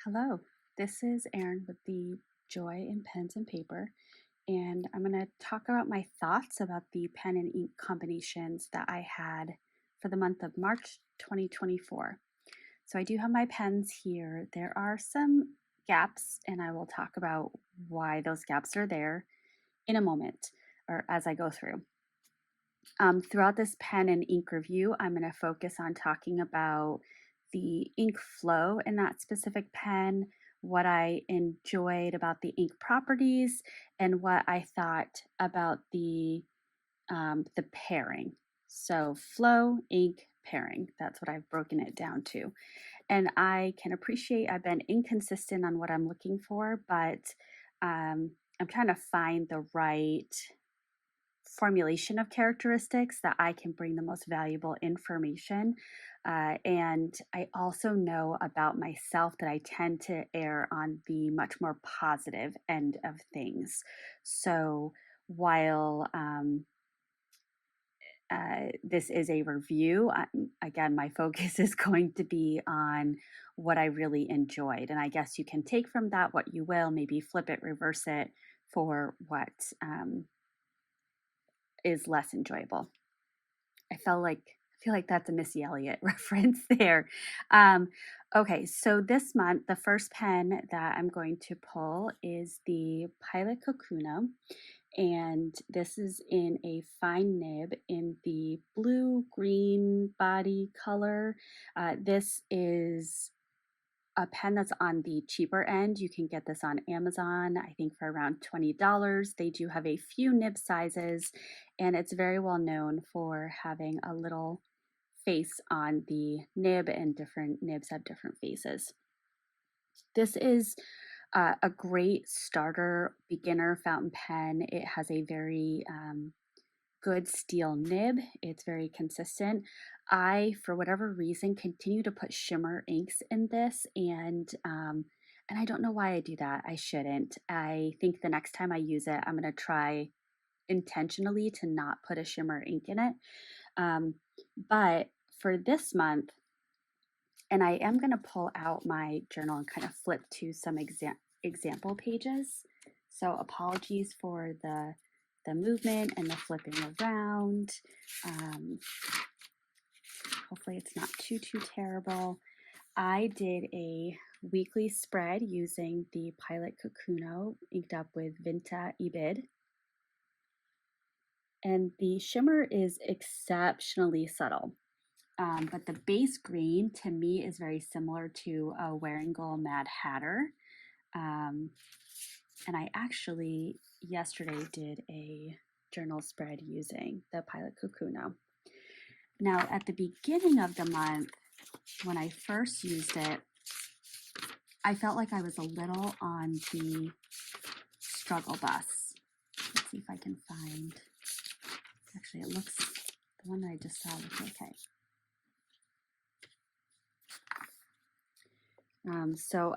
Hello, this is Erin with the Joy in Pens and Paper, and I'm going to talk about my thoughts about the pen and ink combinations that I had for the month of March 2024. So I do have my pens here. There are some gaps, and I will talk about why those gaps are there in a moment or as I go through. Throughout this pen and ink review, I'm going to focus on talking about the ink flow in that specific pen, what I enjoyed about the ink properties, and what I thought about the pairing. So flow, ink, pairing. That's what I've broken it down to. And I can appreciate I've been inconsistent on what I'm looking for, but I'm trying to find the right formulation of characteristics that I can bring the most valuable information. And I also know about myself that I tend to err on the much more positive end of things. So while this is a review, again, my focus is going to be on what I really enjoyed. And I guess you can take from that what you will, maybe flip it, reverse it for what is less enjoyable. I feel like that's a Missy Elliott reference there. Okay, so this month, the first pen that I'm going to pull is the Pilot Kakuna, and this is in a fine nib in the blue-green body color. This is a pen that's on the cheaper end. You can get this on Amazon, I think for around $20. They do have a few nib sizes, and it's very well known for having a little face on the nib, and different nibs have different faces. This is a great starter beginner fountain pen. It has a very good steel nib. It's very consistent. I, for whatever reason, continue to put shimmer inks in this, and I don't know why I do that. I shouldn't. I think the next time I use it, I'm going to try intentionally to not put a shimmer ink in it. But for this month, and I am going to pull out my journal and kind of flip to some example pages. So apologies for the movement and the flipping around. Hopefully it's not too terrible. I did a weekly spread using the Pilot Kakuna inked up with Vinta Ibid. And the shimmer is exceptionally subtle. But the base green to me is very similar to a Waringal Mad Hatter. And I actually yesterday did a journal spread using the Pilot Kakuna. Now, at the beginning of the month, when I first used it, I felt like I was a little on the struggle bus. Let's see if I can find, actually it looks, the one that I just saw looks okay. So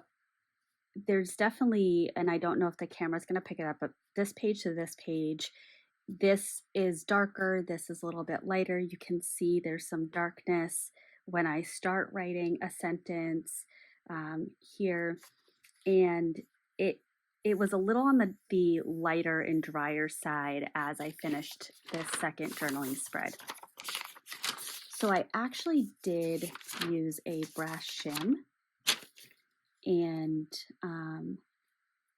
there's definitely, and I don't know if the camera's going to pick it up, but this page to this page, this is darker, this is a little bit lighter. You can see there's some darkness when I start writing a sentence here, and it was a little on the lighter and drier side as I finished this second journaling spread. So I actually did use a brass shim, and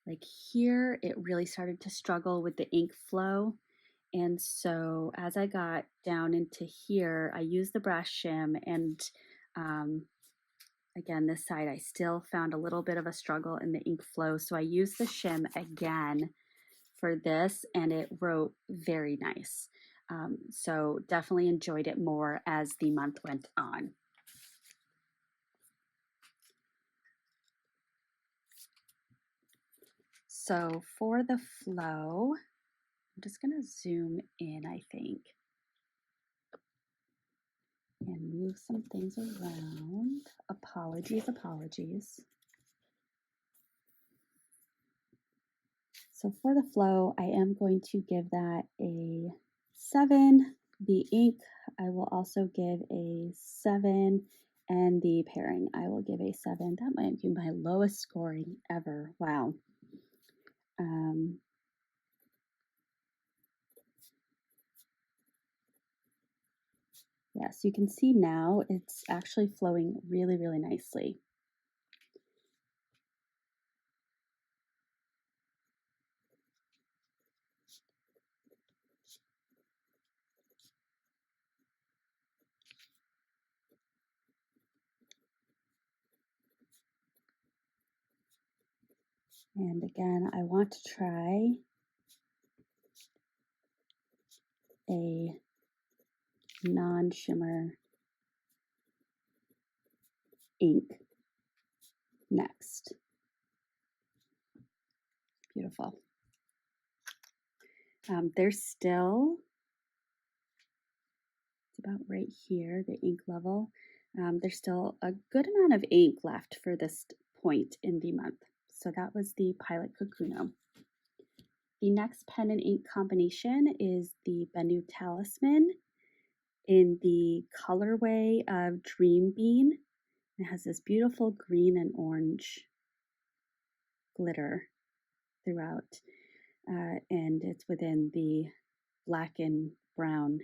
like here, it really started to struggle with the ink flow. And so as I got down into here, I used the brass shim, and again, this side, I still found a little bit of a struggle in the ink flow. So I used the shim again for this, and it wrote very nice. So definitely enjoyed it more as the month went on. So for the flow, I'm just going to zoom in, I think, and move some things around. Apologies. So for the flow, I am going to give that a 7. The ink, I will also give a 7. And the pairing, I will give a 7. That might be my lowest scoring ever. Wow. Yes, you can see now it's actually flowing really, really nicely. And again, I want to try a non-shimmer ink next. Beautiful. There's still, it's about right here, the ink level. There's still a good amount of ink left for this point in the month. So that was the Pilot Kakuna. The next pen and ink combination is the Bennu Talisman in the colorway of Dream Bean. It has this beautiful green and orange glitter throughout, and it's within the black and brown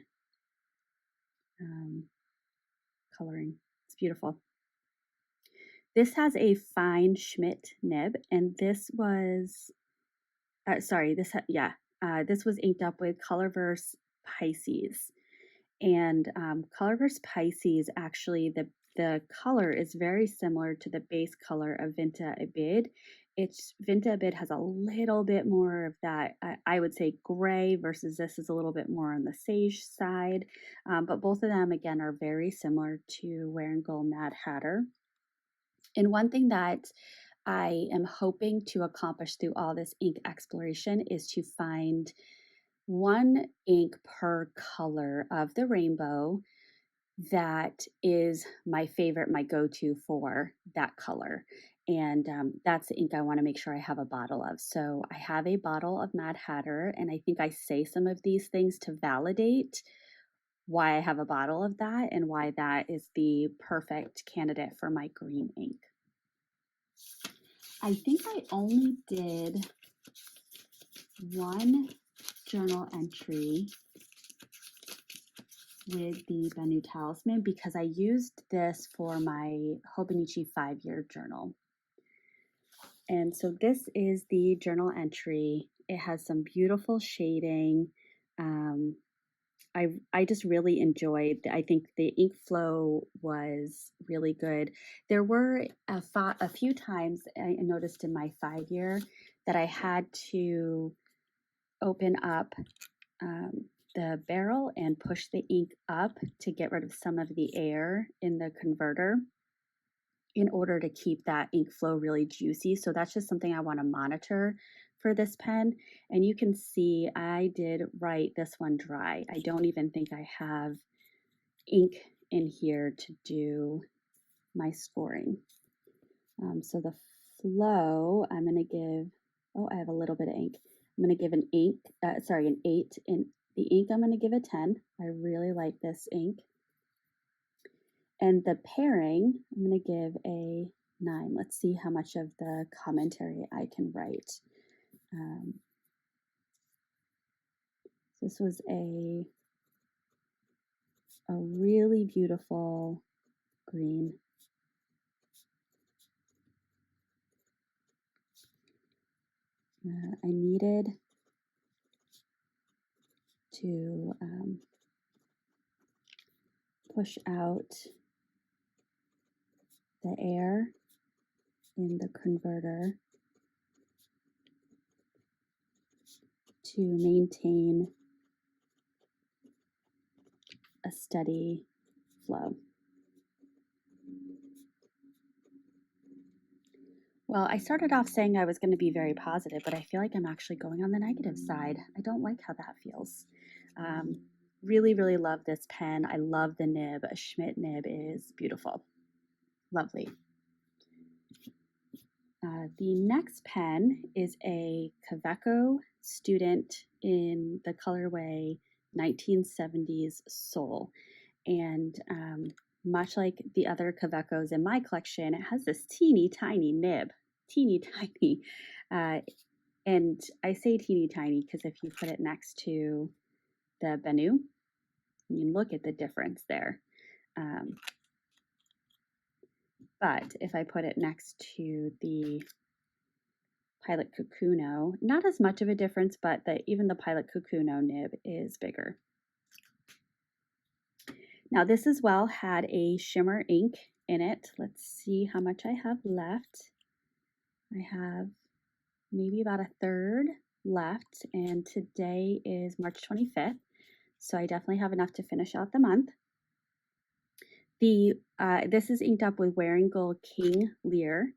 coloring. It's beautiful. This has a fine Schmidt nib, and this was, this was inked up with Colorverse Pisces. And Colorverse Pisces, actually, the color is very similar to the base color of Vinta Abid. Vinta Abid has a little bit more of that, I would say, gray, versus this is a little bit more on the sage side. But both of them, again, are very similar to Wearingeul Mad Hatter. And one thing that I am hoping to accomplish through all this ink exploration is to find one ink per color of the rainbow that is my favorite, my go-to for that color. And that's the ink I want to make sure I have a bottle of. So I have a bottle of Mad Hatter, and I think I say some of these things to validate why I have a bottle of that and why that is the perfect candidate for my green ink. I think I only did one journal entry with the Bennu Talisman because I used this for my Hobonichi 5-year journal. And so this is the journal entry. It has some beautiful shading. I just really enjoyed, I think the ink flow was really good. There were a few times I noticed in my 5-year that I had to open up the barrel and push the ink up to get rid of some of the air in the converter in order to keep that ink flow really juicy. So that's just something I want to monitor for this pen. And you can see I did write this one dry. I don't even think I have ink in here to do my scoring. So the flow, I'm going to give, oh, I have a little bit of ink. I'm going to give an 8. In the ink, I'm going to give a 10. I really like this ink. And the pairing, I'm going to give a 9. Let's see how much of the commentary I can write. This was a really beautiful green. I needed to push out the air in the converter to maintain a steady flow. Well, I started off saying I was going to be very positive, but I feel like I'm actually going on the negative side. I don't like how that feels. Really, really love this pen. I love the nib. A Schmidt nib is beautiful. Lovely. The next pen is a CCO Student in the colorway 1970s Soul. And much like the other Kavekos in my collection, it has this teeny tiny nib, teeny tiny. And I say teeny tiny because if you put it next to the Bennu, you look at the difference there. But if I put it next to the Pilot Kakuna, not as much of a difference, but even the Pilot Kakuna nib is bigger. Now this as well had a shimmer ink in it. Let's see how much I have left. I have maybe about a third left, and today is March 25th, so I definitely have enough to finish out the month. This is inked up with Wearing Gold King Lear,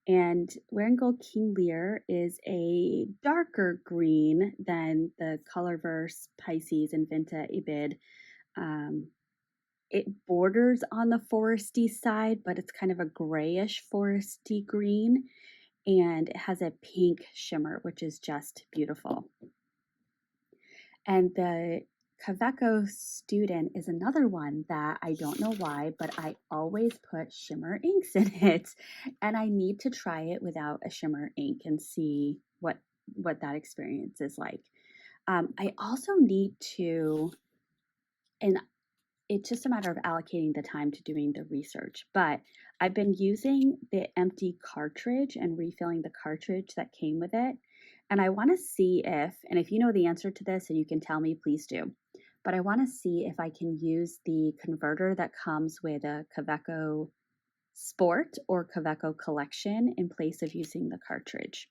and Wearing Gold King Lear is a darker green than the Colorverse Pisces and Vinta Ibid. It borders on the foresty side, but it's kind of a grayish foresty green, and it has a pink shimmer, which is just beautiful. And the CCO Student is another one that I don't know why, but I always put shimmer inks in it, and I need to try it without a shimmer ink and see what that experience is like. I also need to, and it's just a matter of allocating the time to doing the research, but I've been using the empty cartridge and refilling the cartridge that came with it. And I want to see and if you know the answer to this and you can tell me, please do. But I want to see if I can use the converter that comes with a CCO Sport or CCO Collection in place of using the cartridge.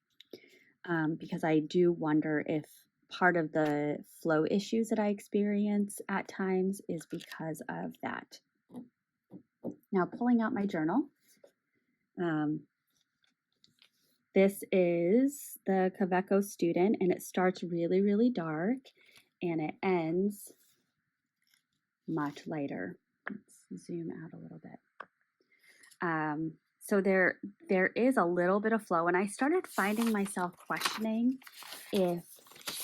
Because I do wonder if part of the flow issues that I experience at times is because of that. Now, pulling out my journal. This is the CCO Student, and it starts really, really dark, and it ends much lighter. Let's zoom out a little bit. So there is a little bit of flow, and I started finding myself questioning if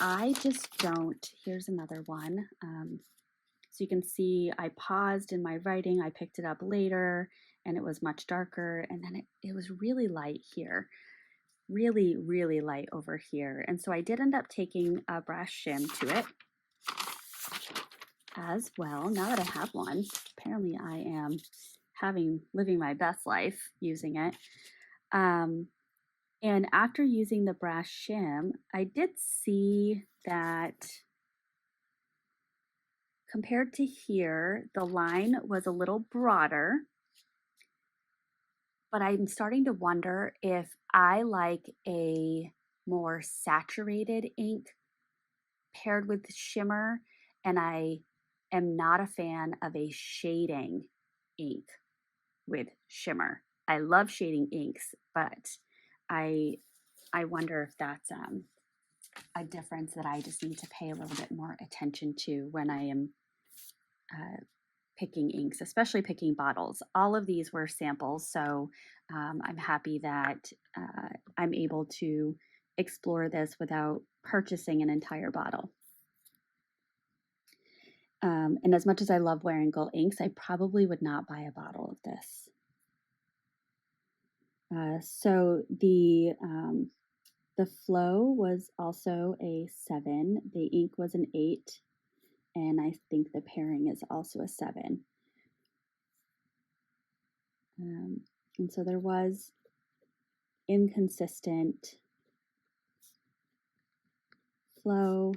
I just don't. Here's another one. So you can see I paused in my writing. I picked it up later, and it was much darker, and then it was really light here. Really, really light over here. And so I did end up taking a brass shim to it as well. Now that I have one, apparently I am living my best life using it. And after using the brass shim, I did see that compared to here, the line was a little broader, but I'm starting to wonder if I like a more saturated ink paired with shimmer, and I am not a fan of a shading ink with shimmer. I love shading inks, but I wonder if that's a difference that I just need to pay a little bit more attention to when I am picking inks, especially picking bottles. All of these were samples, so I'm happy that I'm able to explore this without purchasing an entire bottle. And as much as I love Wearing Gold inks, I probably would not buy a bottle of this. So the flow was also a 7. The ink was an 8. And I think the pairing is also a 7. And so there was inconsistent flow,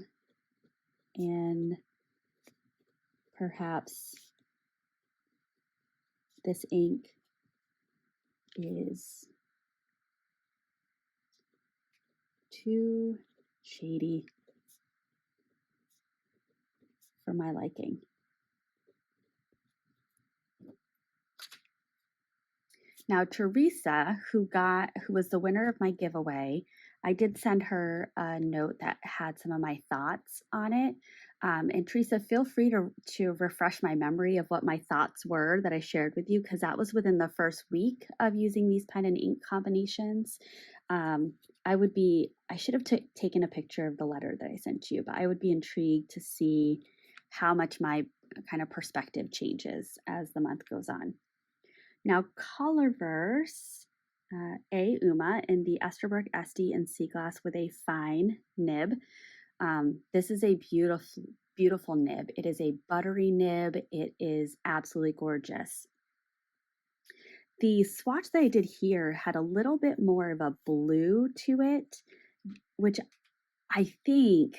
and perhaps this ink is too shady for my liking. Now, Teresa, who was the winner of my giveaway, I did send her a note that had some of my thoughts on it. And Teresa, feel free to refresh my memory of what my thoughts were that I shared with you, because that was within the first week of using these pen and ink combinations. I should have taken a picture of the letter that I sent to you, but I would be intrigued to see how much my kind of perspective changes as the month goes on. Now, Colorverse, A. Uma in the Esterbrook SD and Sea Glass with a fine nib. This is a beautiful, beautiful nib. It is a buttery nib. It is absolutely gorgeous. The swatch that I did here had a little bit more of a blue to it, which I think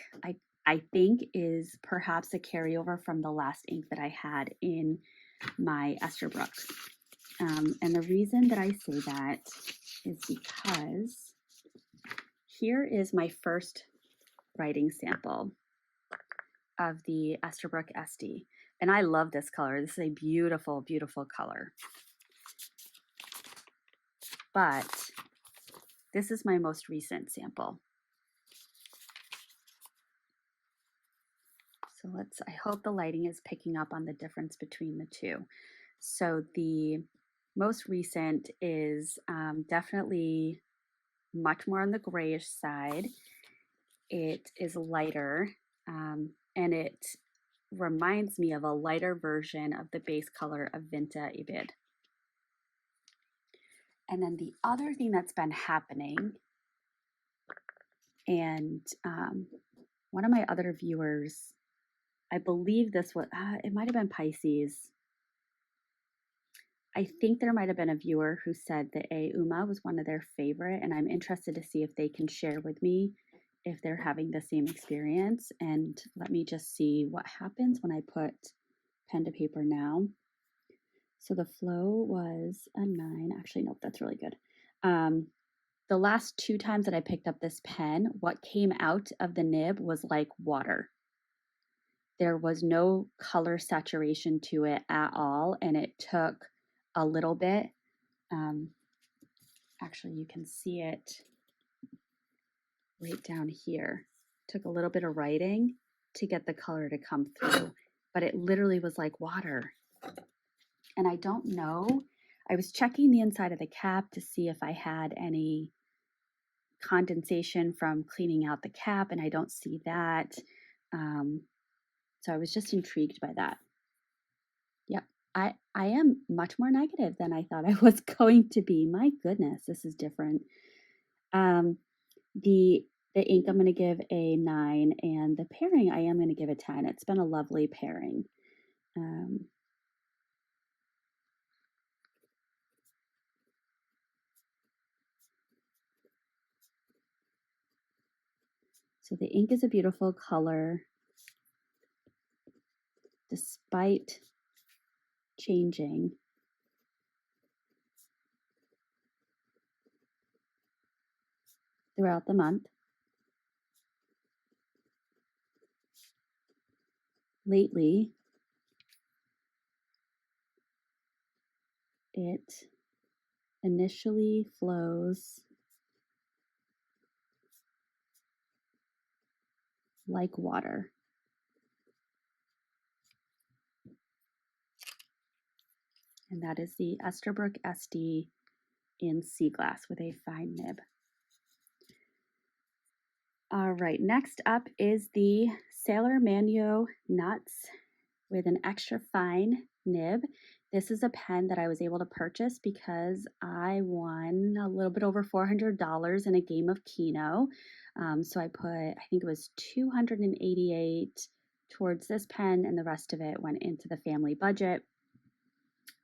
is perhaps a carryover from the last ink that I had in my Esterbrook. And the reason that I say that is because here is my first writing sample of the Esterbrook SD. And I love this color. This is a beautiful, beautiful color. But this is my most recent sample. So I hope the lighting is picking up on the difference between the two. So the most recent is definitely much more on the grayish side. It is lighter, and it reminds me of a lighter version of the base color of Vinta Ibid. And then the other thing that's been happening, and one of my other viewers, I believe this was, it might have been Pisces. I think there might have been a viewer who said that A. Uma was one of their favorite, and I'm interested to see if they can share with me if they're having the same experience. And let me just see what happens when I put pen to paper now. So the flow was a 9. Actually, nope, that's really good. The last 2 times that I picked up this pen, what came out of the nib was like water. There was no color saturation to it at all, and it took a little bit. Actually, you can see it right down here. Took a little bit of writing to get the color to come through, but it literally was like water. And I don't know, I was checking the inside of the cap to see if I had any condensation from cleaning out the cap, and I don't see that. So I was just intrigued by that. Yep, I am much more negative than I thought I was going to be. My goodness, this is different. The ink I'm going to give a 9, and the pairing I am going to give a 10. It's been a lovely pairing. So the ink is a beautiful color, despite changing. Throughout the month. Lately, it initially flows like water. And that is the Esterbrook SD in Sea Glass with a fine nib. All right, next up is the Sailor Mano Nuts with an extra fine nib. This is a pen that I was able to purchase because I won a little bit over $400 in a game of Keno. So I put, I think it was $288 towards this pen, and the rest of it went into the family budget.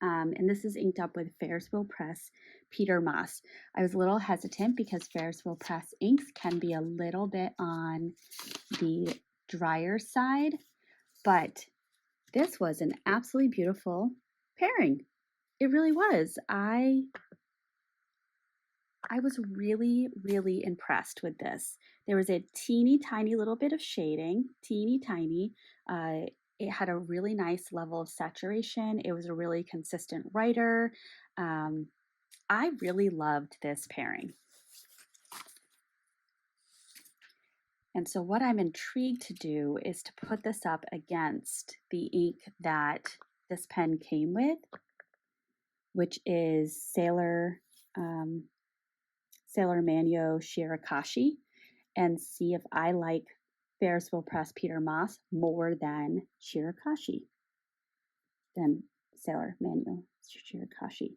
And this is inked up with Ferris Wheel Press Peter Moss. I was a little hesitant because Ferris Wheel Press inks can be a little bit on the drier side, but this was an absolutely beautiful pairing. It really was. I was really, really impressed with this. There was a teeny tiny little bit of shading, teeny tiny. It had a really nice level of saturation. It was a really consistent writer. I really loved this pairing. And so what I'm intrigued to do is to put this up against the ink that this pen came with, which is Sailor Mano Shirakashi, and see if I like Ferris Wheel Press Peter Moss more than Shirakashi. then Sailor Manual Shirakashi.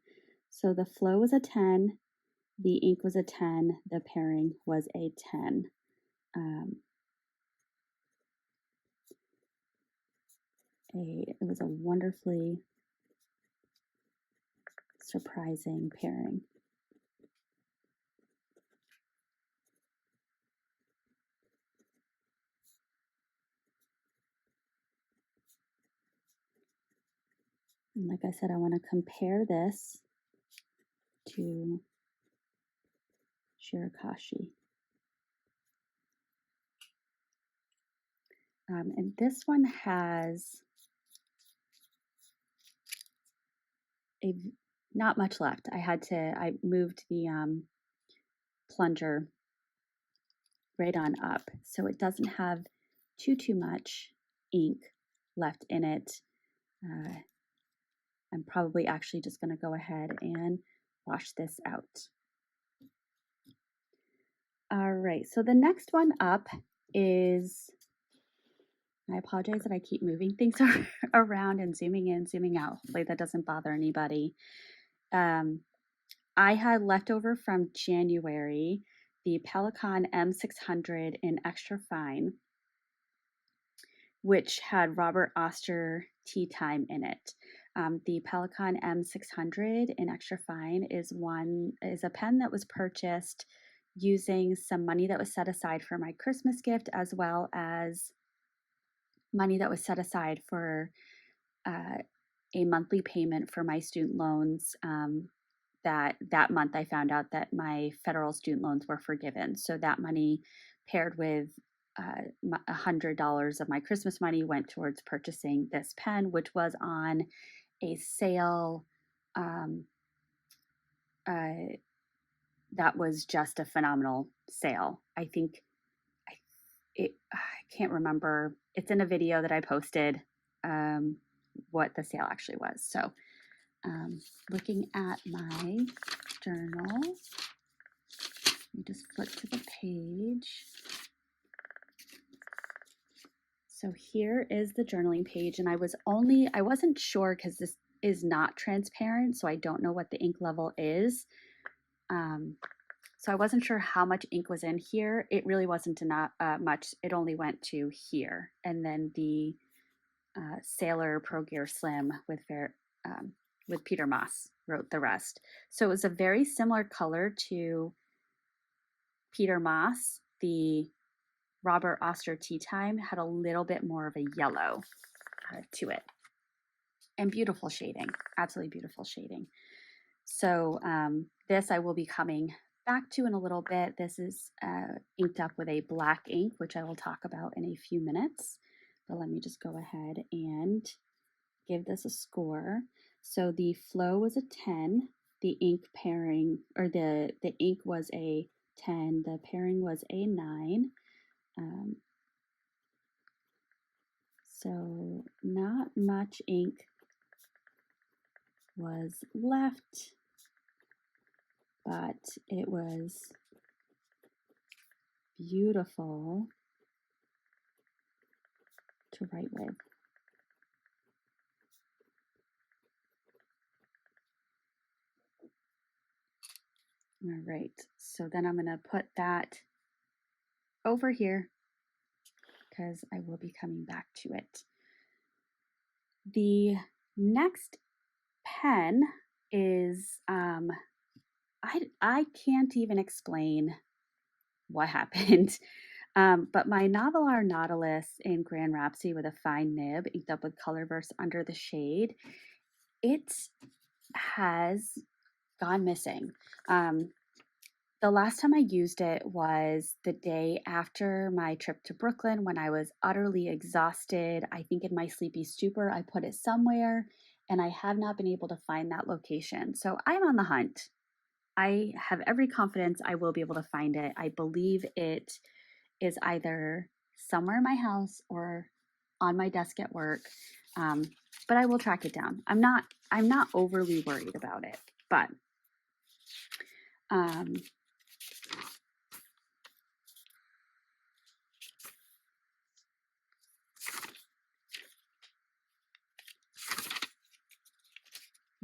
So the flow was a 10, the ink was a 10, the pairing was a 10. It was a wonderfully surprising pairing. And like I said, I want to compare this to Shirakashi. And this one has not much left. I moved the plunger right on up, so it doesn't have too much ink left in it. I'm probably actually just going to go ahead and wash this out. All right, so the next one up is, I apologize that I keep moving things around and zooming in, zooming out. Hopefully that doesn't bother anybody. I had leftover from January the Pelikan M600 in extra fine, which had Robert Oster tea time in it. The Pelikan M600 in extra fine is a pen that was purchased using some money that was set aside for my Christmas gift, as well as money that was set aside for a monthly payment for my student loans. That month I found out that my federal student loans were forgiven. So that money paired with $100 of my Christmas money went towards purchasing this pen, which was on a sale. That was just a phenomenal sale. I think I can't remember. It's in a video that I posted what the sale actually was. So looking at my journal, let me just flip to the page. So here is the journaling page, and I wasn't sure because this is not transparent, so I don't know what the ink level is. So I wasn't sure how much ink was in here. It really wasn't enough, much. It only went to here, and then the Sailor Pro Gear Slim with Peter Moss wrote the rest. So it was a very similar color to Peter Moss. The Robert Oster Tea Time had a little bit more of a yellow to it. And beautiful shading, absolutely beautiful shading. So this I will be coming back to in a little bit. This is inked up with a black ink, which I will talk about in a few minutes. But let me just go ahead and give this a score. So the flow was a 10, the ink pairing, or the ink was a 10, the pairing was a 9. So not much ink was left, but it was beautiful to write with. All right, so then I'm going to put that over here because I will be coming back to it. The next pen is, I can't even explain what happened. But my Novar Nautilus in Grand Rhapsody with a fine nib, inked up with Colorverse under the shade, it has gone missing. The last time I used it was the day after my trip to Brooklyn when I was utterly exhausted. I think in my sleepy stupor, I put it somewhere and I have not been able to find that location. So I'm on the hunt. I have every confidence I will be able to find it. I believe it is either somewhere in my house or on my desk at work, but I will track it down. I'm not overly worried about it, but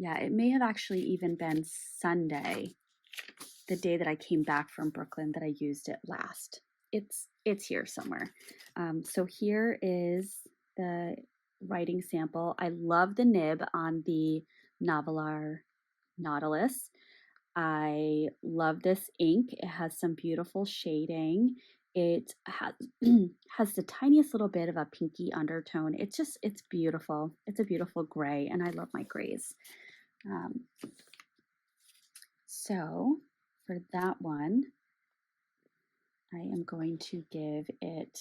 Yeah, it may have actually even been Sunday, the day that I came back from Brooklyn, that I used it last. It's here somewhere. So here is the writing sample. I love the nib on the Novar Nautilus. I love this ink. It has some beautiful shading. It has has the tiniest little bit of a pinky undertone. It's beautiful. It's a beautiful gray, and I love my grays. So for that one, I am going to give it,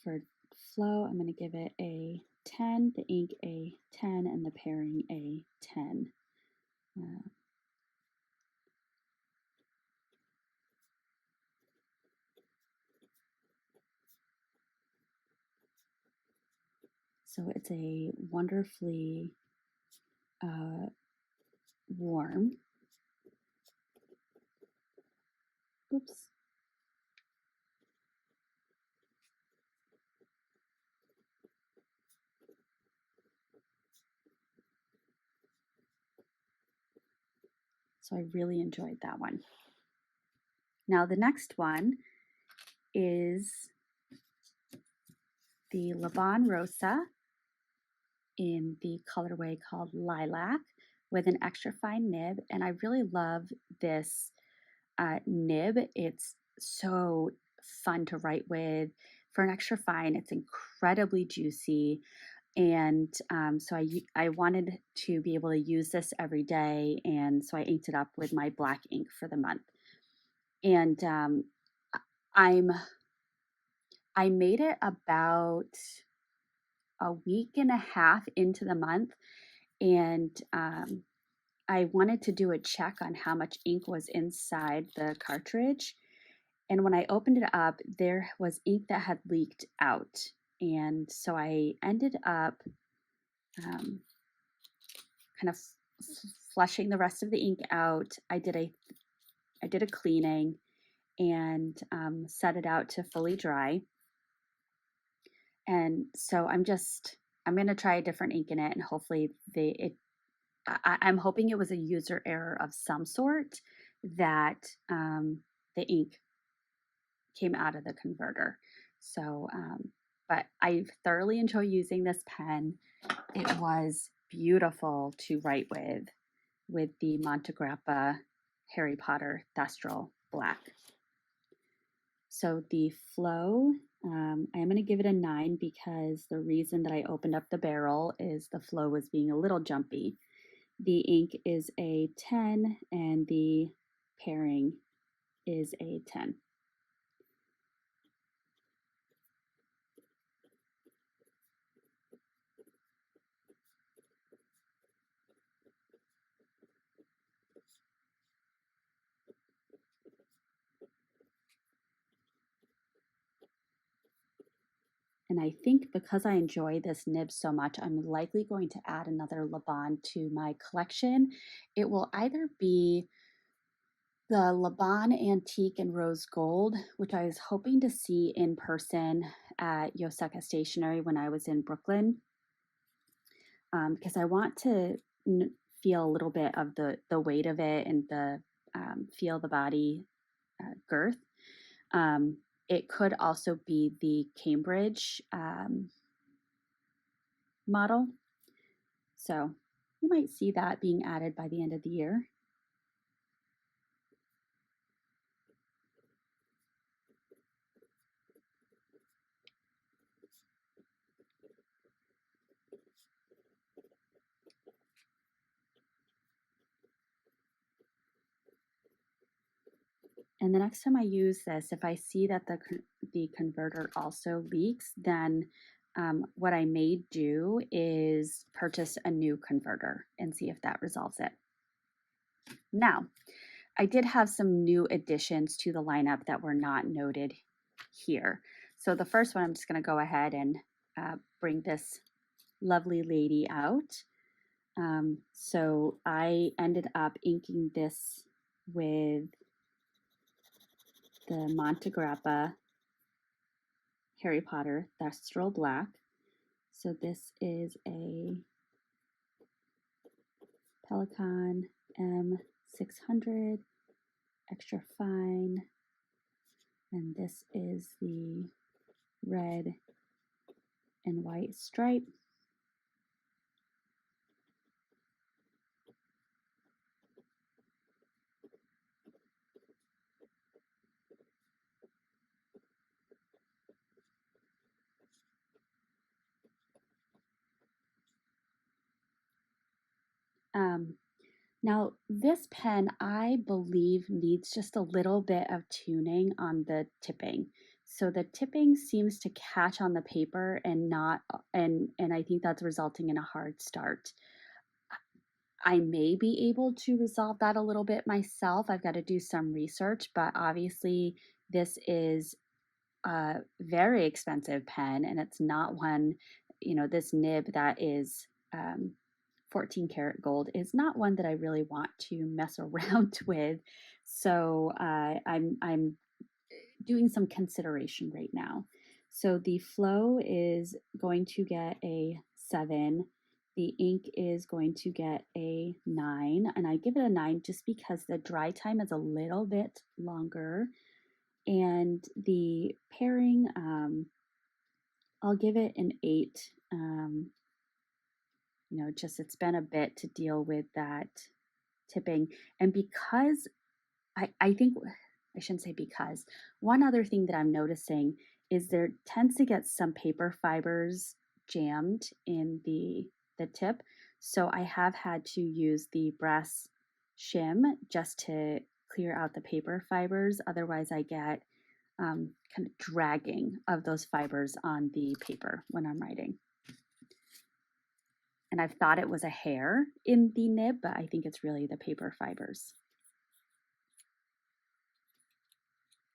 for flow, I'm going to give it a 10, the ink a 10, and the pairing a 10. So it's a wonderfully warm. Oops. So I really enjoyed that one. Now the next one is the Lebon Rosa in the colorway called Lilac with an extra fine nib. And I really love this nib. It's so fun to write with. For an extra fine, it's incredibly juicy. And so I wanted to be able to use this every day. And so I inked it up with my black ink for the month. And I made it about a week and a half into the month, and I wanted to do a check on how much ink was inside the cartridge. And when I opened it up, there was ink that had leaked out. And so I ended up kind of flushing the rest of the ink out. I did a cleaning and set it out to fully dry. And so I'm going to try a different ink in it, and hopefully I'm hoping it was a user error of some sort that the ink came out of the converter. So, but I thoroughly enjoy using this pen. It was beautiful to write with the Montegrappa Harry Potter Thestral Black. So the flow, I'm going to give it a 9 because the reason that I opened up the barrel is the flow was being a little jumpy. The ink is a 10 and the pairing is a 10. And I think because I enjoy this nib so much, I'm likely going to add another Lebon to my collection. It will either be the Lebon Antique and Rose Gold, which I was hoping to see in person at Yoseka Stationery when I was in Brooklyn, because I want to feel a little bit of the weight of it and feel the body girth. It could also be the Cambridge model. So you might see that being added by the end of the year. And the next time I use this, if I see that the converter also leaks, then what I may do is purchase a new converter and see if that resolves it. Now, I did have some new additions to the lineup that were not noted here. So the first one, I'm just going to go ahead and bring this lovely lady out. So I ended up inking this with the Montegrappa Harry Potter Thestral Black. So this is a Pelikan M600, extra fine. And this is the red and white stripe. Now this pen, I believe, needs just a little bit of tuning on the tipping. So the tipping seems to catch on the paper and not, and I think that's resulting in a hard start. I may be able to resolve that a little bit myself. I've got to do some research, but obviously this is a very expensive pen, and it's not one, this nib that is 14 karat gold is not one that I really want to mess around with. So I'm doing some consideration right now. So the flow is going to get a 7. The ink is going to get a 9, and I give it a 9 just because the dry time is a little bit longer. And the pairing, I'll give it an 8. Just it's been a bit to deal with that tipping. And because I think, I shouldn't say because, one other thing that I'm noticing is there tends to get some paper fibers jammed in the tip. So I have had to use the brass shim just to clear out the paper fibers. Otherwise I get kind of dragging of those fibers on the paper when I'm writing. And I've thought it was a hair in the nib, but I think it's really the paper fibers.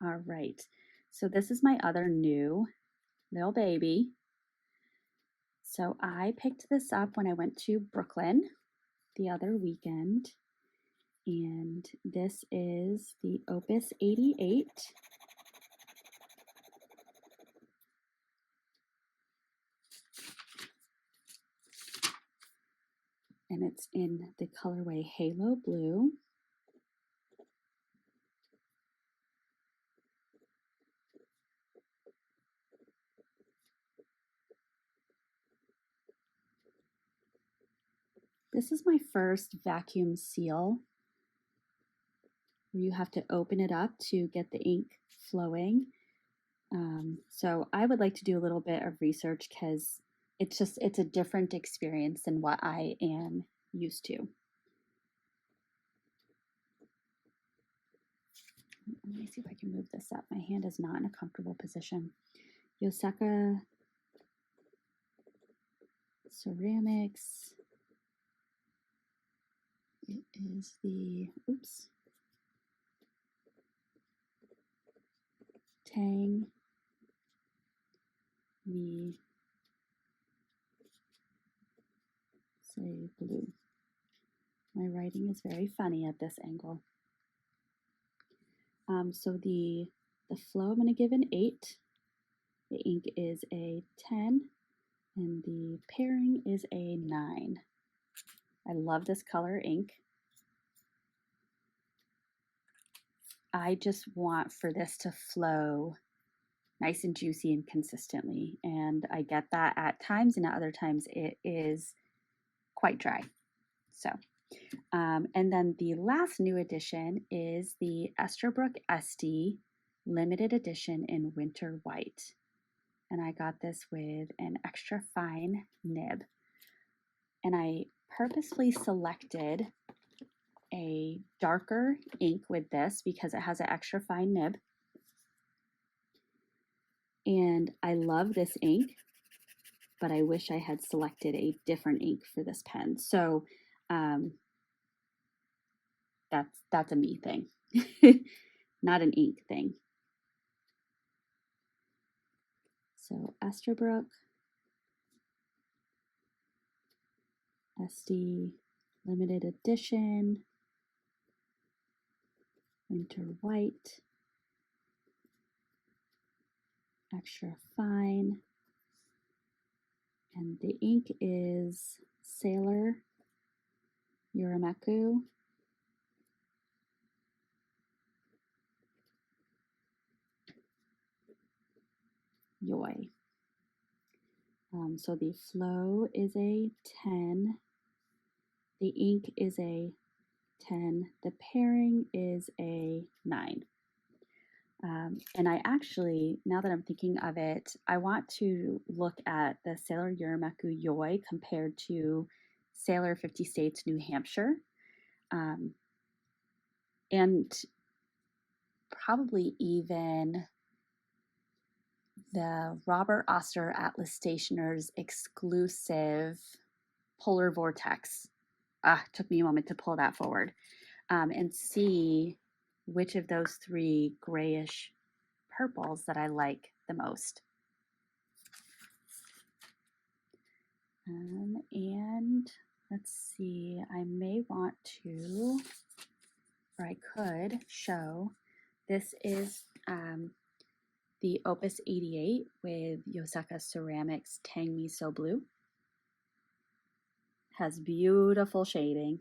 All right, so this is my other new little baby. So I picked this up when I went to Brooklyn the other weekend, and this is the Opus 88. And it's in the colorway Halo Blue. This is my first vacuum seal where you have to open it up to get the ink flowing. So I would like to do a little bit of research because it's a different experience than what I am used to. Let me see if I can move this up. My hand is not in a comfortable position. Yosaka Ceramics. It is the, oops, Tang, the say blue. My writing is very funny at this angle. So the flow, I'm going to give an 8. The ink is a 10, and the pairing is a 9. I love this color ink. I just want for this to flow nice and juicy and consistently, and I get that at times, and at other times it is quite dry. So, and then the last new addition is the Esterbrook SD limited edition in winter white. And I got this with an extra fine nib. And I purposely selected a darker ink with this because it has an extra fine nib. And I love this ink, but I wish I had selected a different ink for this pen. So that's a me thing, not an ink thing. So Esterbrook SD limited edition, winter white, extra fine, and the ink is Sailor Yurimaku. Yoi. So the flow is a 10. The ink is a 10. The pairing is a 9. And I actually, now that I'm thinking of it, I want to look at the Sailor Yurimaku Yoi compared to Sailor 50 States, New Hampshire. And probably even the Robert Oster Atlas Stationer's exclusive Polar Vortex. Took me a moment to pull that forward and see which of those three grayish purples that I like the most. And let's see, I may want to, or I could show, this is the Opus 88 with Yosaka Ceramics Tang Miso Blue. Has beautiful shading.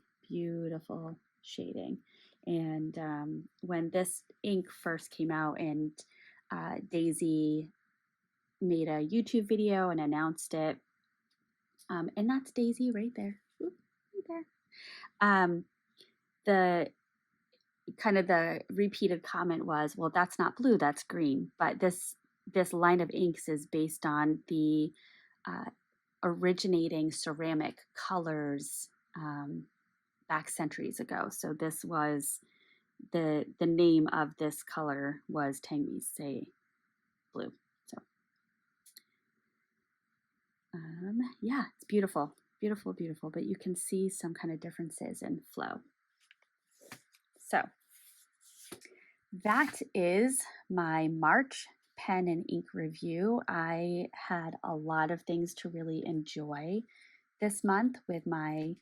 And when this ink first came out and Daisy made a YouTube video and announced it, and that's Daisy right there. Ooh, right there. The kind of the repeated comment was, well, that's not blue, that's green. But this line of inks is based on the originating ceramic colors back centuries ago. So this was the name of this color was Tangmise blue. So yeah, it's beautiful, beautiful. But you can see some kind of differences in flow. So that is my March pen and ink review. I had a lot of things to really enjoy this month with my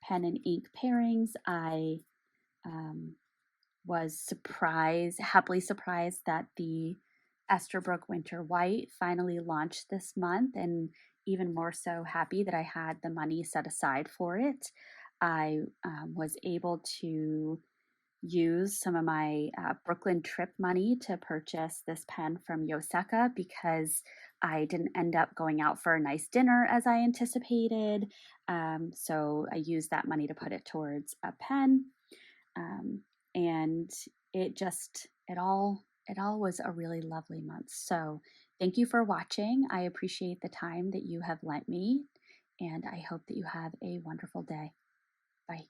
pen and ink pairings. I was happily surprised that the Esterbrook Winter White finally launched this month, and even more so happy that I had the money set aside for it. I was able to use some of my Brooklyn trip money to purchase this pen from Yosaka because I didn't end up going out for a nice dinner as I anticipated. So I used that money to put it towards a pen. And it all was a really lovely month. So thank you for watching. I appreciate the time that you have lent me, and I hope that you have a wonderful day. Bye.